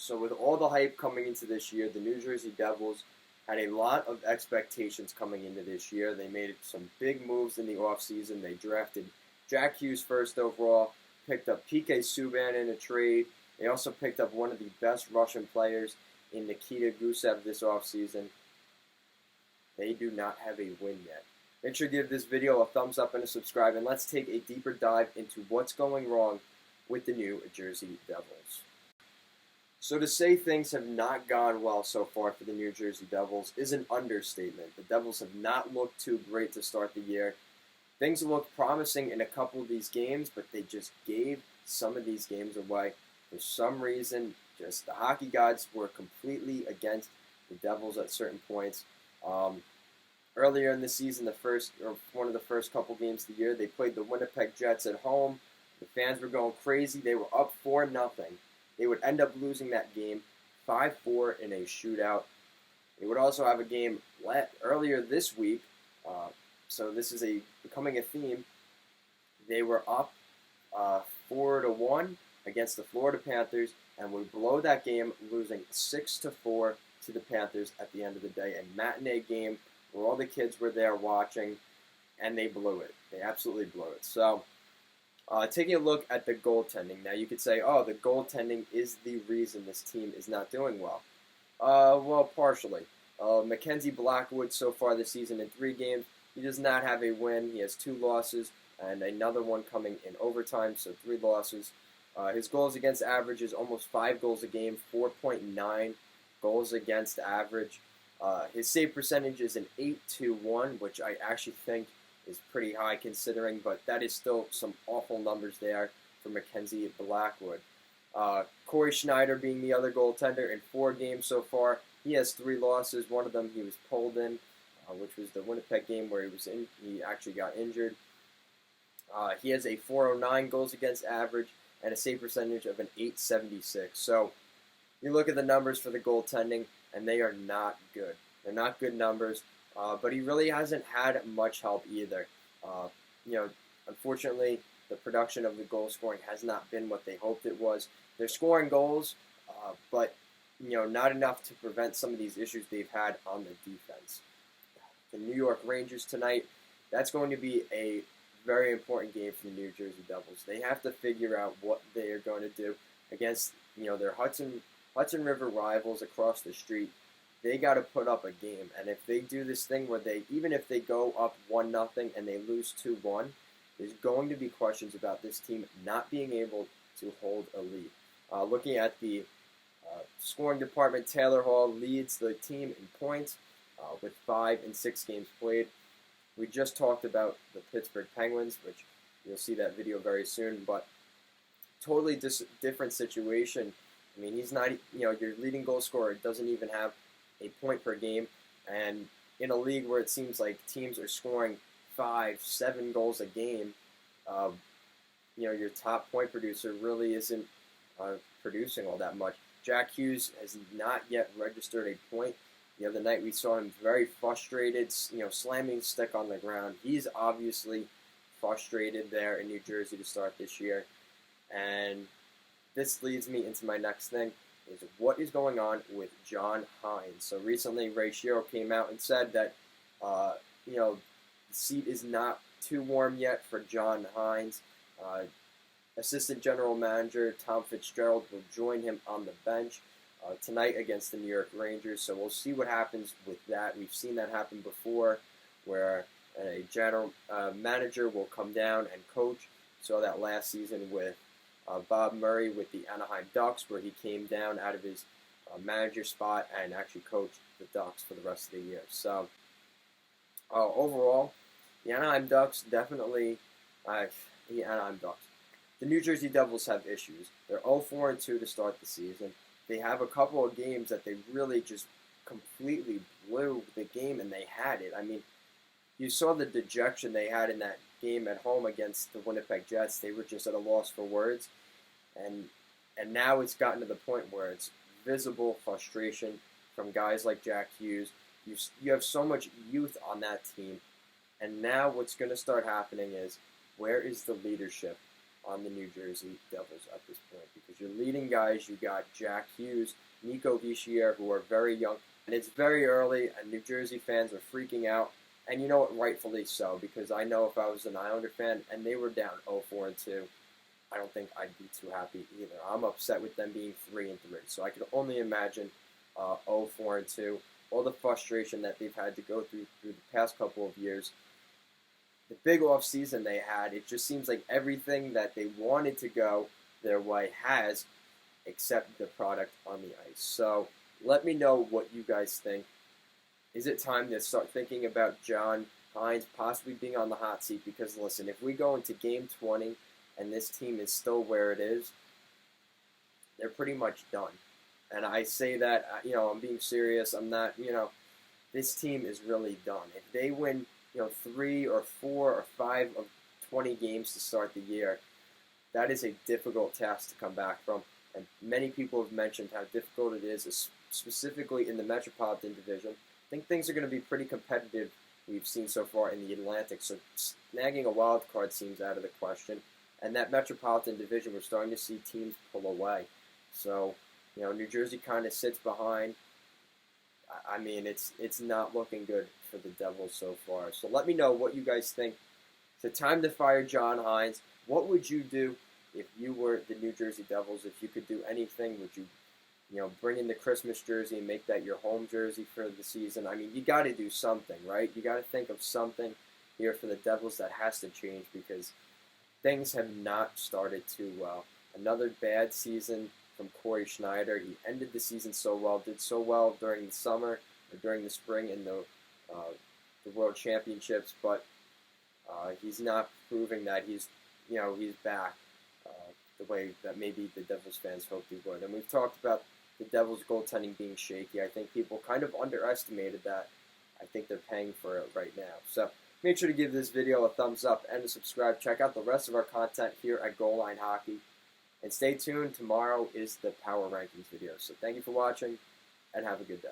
So with all the hype coming into this year, the New Jersey Devils had a lot of expectations coming into this year. They made some big moves in the offseason. They drafted Jack Hughes first overall, picked up PK Subban in a trade. They also picked up one of the best Russian players in Nikita Gusev this offseason. They do not have a win yet. Make sure to give this video a thumbs up and a subscribe, and let's take a deeper dive into what's going wrong with the New Jersey Devils. So to say things have not gone well so far for the New Jersey Devils is an understatement. The Devils have not looked too great to start the year. Things looked promising in a couple of these games, but they just gave some of these games away. For some reason, just the hockey gods were completely against the Devils at certain points. Earlier in the season, one of the first couple games of the year, they played the Winnipeg Jets at home. The fans were going crazy. They were up 4-0. They would end up losing that game 5-4 in a shootout. They would also have a game earlier this week, so this is becoming a theme. They were up 4-1 against the Florida Panthers and would blow that game, losing 6-4 to the Panthers at the end of the day. A matinee game where all the kids were there watching, and they blew it. They absolutely blew it. So, taking a look at the goaltending. Now, you could say, oh, the goaltending is the reason this team is not doing well. Well, partially. Mackenzie Blackwood, so far this season in 3 games, he does not have a win. He has 2 losses and another one coming in overtime, so 3 losses. His goals against average is almost 5 goals a game, 4.9 goals against average. His save percentage is an 8-1, which I actually think is pretty high considering, but that is still some awful numbers there for Mackenzie Blackwood. Corey Schneider being the other goaltender in 4 games so far. He has 3 losses. One of them he was pulled in, which was the Winnipeg game where he actually got injured. He has a 409 goals against average and a save percentage of an 876. So you look at the numbers for the goaltending, and they are not good. They're not good numbers, but he really hasn't had much help either. Unfortunately, the production of the goal scoring has not been what they hoped it was. They're scoring goals, but not enough to prevent some of these issues they've had on the defense. The New York Rangers tonight, that's going to be a very important game for the New Jersey Devils. They have to figure out what they are going to do against their Hudson River rivals across the street. They got to put up a game, and if they do this thing where even if they go up 1-0 and they lose 2-1, there's going to be questions about this team not being able to hold a lead. Looking at the scoring department, Taylor Hall leads the team in points with 5 and 6 games played. We just talked about the Pittsburgh Penguins, which you'll see that video very soon, but totally different situation. I mean, he's not, your leading goal scorer doesn't even have a point per game, and in a league where it seems like teams are scoring 5-7 goals a game, your top point producer really isn't producing all that much. Jack Hughes has not yet registered a point. The other night we saw him very frustrated, slamming his stick on the ground. He's obviously frustrated there in New Jersey to start this year, and this leads me into my next thing, is what is going on with John Hynes. So recently, Ray Shero came out and said that, the seat is not too warm yet for John Hynes. Assistant General Manager Tom Fitzgerald will join him on the bench tonight against the New York Rangers. So we'll see what happens with that. We've seen that happen before, where a general manager will come down and coach. Saw that last season with Bob Murray with the Anaheim Ducks, where he came down out of his manager spot and actually coached the Ducks for the rest of the year. So overall, the Anaheim Ducks definitely, the New Jersey Devils have issues. They're 0-4-2 to start the season. They have a couple of games that they really just completely blew the game, and they had it. I mean, you saw the dejection they had in that game at home against the Winnipeg Jets. They were just at a loss for words. And now it's gotten to the point where it's visible frustration from guys like Jack Hughes. You have so much youth on that team. And now what's going to start happening is, where is the leadership? on the New Jersey Devils at this point because your leading guys, you got Jack Hughes, Nico Hischier, who are very young, and it's very early, and New Jersey fans are freaking out. And you know what, rightfully so, because I know if I was an Islander fan and they were down 0-4-2, I don't think I'd be too happy either. I'm upset with them being 3-3, so I can only imagine 0-4-2, all the frustration that they've had to go through the past couple of years. The big off season they had, it just seems like everything that they wanted to go their way has, except the product on the ice. So let me know what you guys think. Is it time to start thinking about John Hynes possibly being on the hot seat? Because listen, if we go into Game 20 and this team is still where it is, they're pretty much done. And I say that, I'm being serious. I'm not, this team is really done. If they win, 3 or 4 or 5 of 20 games to start the year, that is a difficult task to come back from. And many people have mentioned how difficult it is, specifically in the Metropolitan Division. I think things are going to be pretty competitive, we've seen so far in the Atlantic. So snagging a wild card seems out of the question. And that Metropolitan Division, we're starting to see teams pull away. So, New Jersey kind of sits behind. I mean, it's not looking good for the Devils so far. So let me know what you guys think. It's the time to fire John Hynes. What would you do if you were the New Jersey Devils? If you could do anything, would you, bring in the Christmas jersey and make that your home jersey for the season? I mean, you got to do something, right? You got to think of something here for the Devils that has to change because things have not started too well. Another bad season from Corey Schneider. He ended the season so well, did so well during the summer or during the spring in the World Championships, but he's not proving that he's back the way that maybe the Devils fans hoped he would. And we've talked about the Devils' goaltending being shaky. I think people kind of underestimated that. I think they're paying for it right now. So make sure to give this video a thumbs up and to subscribe. Check out the rest of our content here at Goal Line Hockey. And stay tuned. Tomorrow is the Power Rankings video. So thank you for watching, and have a good day.